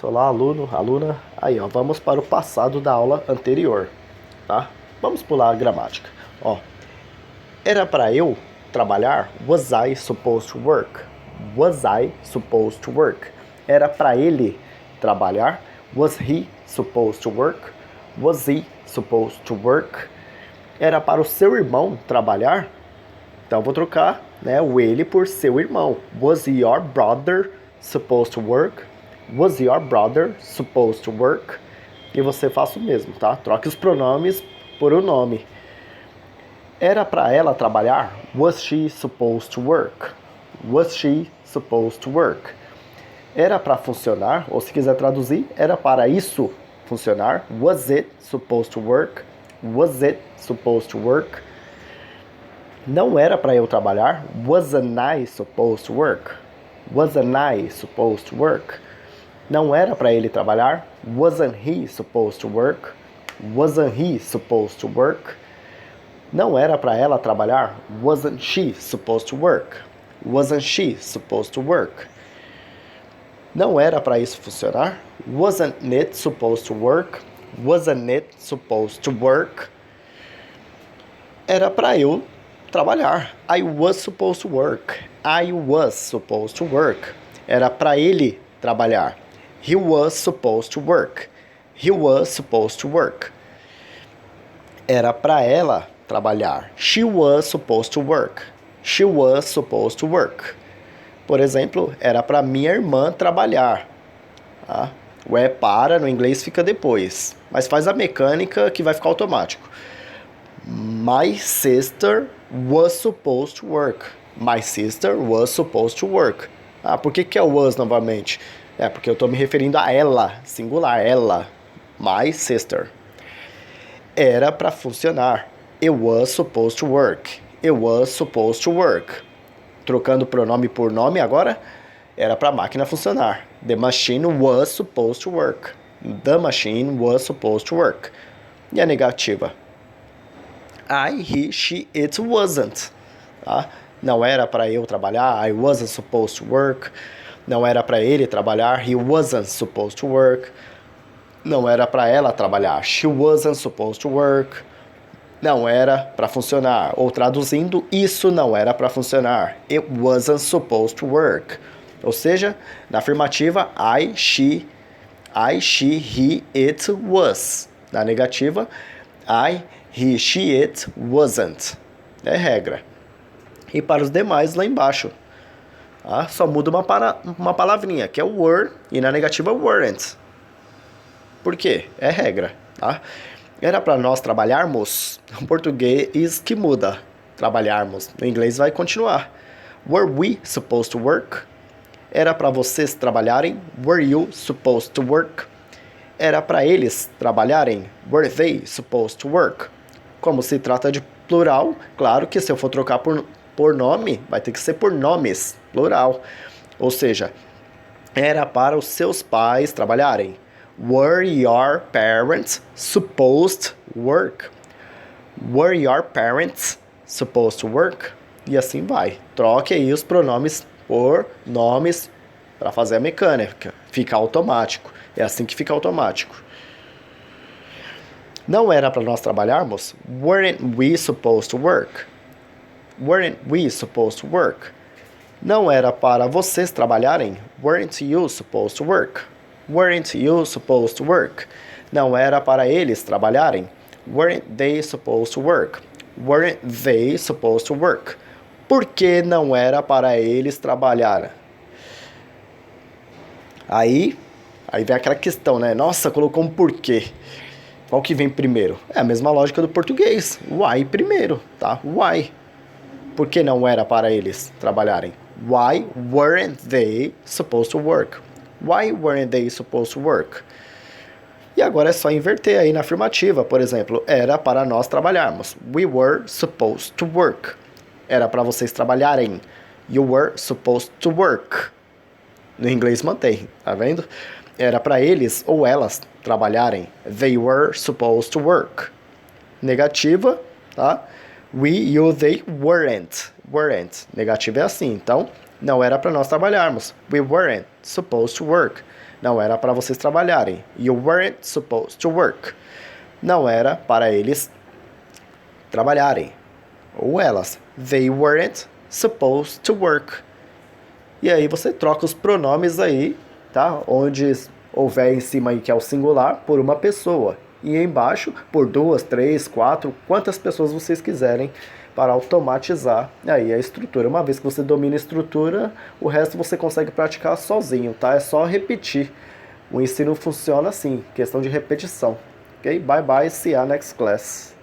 Olá, aluno, aluna. Aí, ó, vamos para o passado da aula anterior, tá? Vamos pular a gramática. Ó, era para eu trabalhar? Was I supposed to work? Was I supposed to work? Era para ele trabalhar? Was he supposed to work? Was he supposed to work? Era para o seu irmão trabalhar? Então vou trocar, né, o ele por seu irmão. Was your brother supposed to work? Was your brother supposed to work? E você faça o mesmo, tá? Troque os pronomes por o nome. Era para ela trabalhar? Was she supposed to work? Was she supposed to work? Era para funcionar, ou se quiser traduzir, era para isso funcionar. Was it supposed to work? Was it supposed to work? Não era para eu trabalhar? Wasn't I supposed to work? Wasn't I supposed to work? Não era para ele trabalhar? Wasn't he supposed to work? Wasn't he supposed to work? Não era para ela trabalhar? Wasn't she supposed to work? Wasn't she supposed to work? Não era para isso funcionar? Wasn't it supposed to work? Wasn't it supposed to work? Era para eu trabalhar. I was supposed to work. I was supposed to work. Era para ele trabalhar. He was supposed to work. He was supposed to work. Era para ela trabalhar. She was supposed to work. She was supposed to work. Por exemplo, era para minha irmã trabalhar. Tá? O é para no inglês fica depois, mas faz a mecânica que vai ficar automático. My sister was supposed to work. My sister was supposed to work. Ah, por que é o was novamente? É porque eu estou me referindo a ela, singular, ela. My sister. Era para funcionar. It was supposed to work. It was supposed to work. Trocando pronome por nome agora, era para a máquina funcionar. The machine was supposed to work. The machine was supposed to work. E a negativa? I, he, she, it wasn't. Tá? Não era para eu trabalhar. I wasn't supposed to work. Não era para ele trabalhar. He wasn't supposed to work. Não era para ela trabalhar. She wasn't supposed to work. Não era para funcionar. Ou traduzindo, isso não era para funcionar. It wasn't supposed to work. Ou seja, na afirmativa, I, she, he, it was. Na negativa, I, he, she, it wasn't. É regra. E para os demais, lá embaixo, tá? Só muda uma palavrinha, que é o were, e na negativa, weren't. Por quê? É regra, tá? Era para nós trabalharmos, o português que muda, trabalharmos. No inglês vai continuar. Were we supposed to work? Era para vocês trabalharem? Were you supposed to work? Era para eles trabalharem? Were they supposed to work? Como se trata de plural, claro que se eu for trocar por nome, vai ter que ser por nomes, plural. Ou seja, era para os seus pais trabalharem. Were your parents supposed to work? Were your parents supposed to work? E assim vai. Troque aí os pronomes por nomes para fazer a mecânica. Fica automático. É assim que fica automático. Não era para nós trabalharmos? Weren't we supposed to work? Weren't we supposed to work? Não era para vocês trabalharem? Weren't you supposed to work? Weren't you supposed to work? Não era para eles trabalharem? Weren't they supposed to work? Weren't they supposed to work? Por que não era para eles trabalhar? Aí vem aquela questão, né? Nossa, colocou um porquê. Qual que vem primeiro? É a mesma lógica do português. Why primeiro, tá? Why? Por que não era para eles trabalharem? Why weren't they supposed to work? Why weren't they supposed to work? E agora é só inverter aí na afirmativa. Por exemplo, era para nós trabalharmos. We were supposed to work. Era para vocês trabalharem. You were supposed to work. No inglês mantém, tá vendo? Era para eles ou elas trabalharem. They were supposed to work. Negativa, tá? We, you, they weren't. Negativa é assim, então não era para nós trabalharmos. We weren't supposed to work. Não era para vocês trabalharem. You weren't supposed to work. Não era para eles trabalharem. Ou elas. They weren't supposed to work. E aí você troca os pronomes aí, tá? Onde houver em cima aí que é o singular, por uma pessoa. E embaixo, por 2, 3, 4, quantas pessoas vocês quiserem, para automatizar aí a estrutura. Uma vez que você domina a estrutura, o resto você consegue praticar sozinho, tá? É só repetir. O ensino funciona assim, questão de repetição. Ok? Bye bye, see you next class.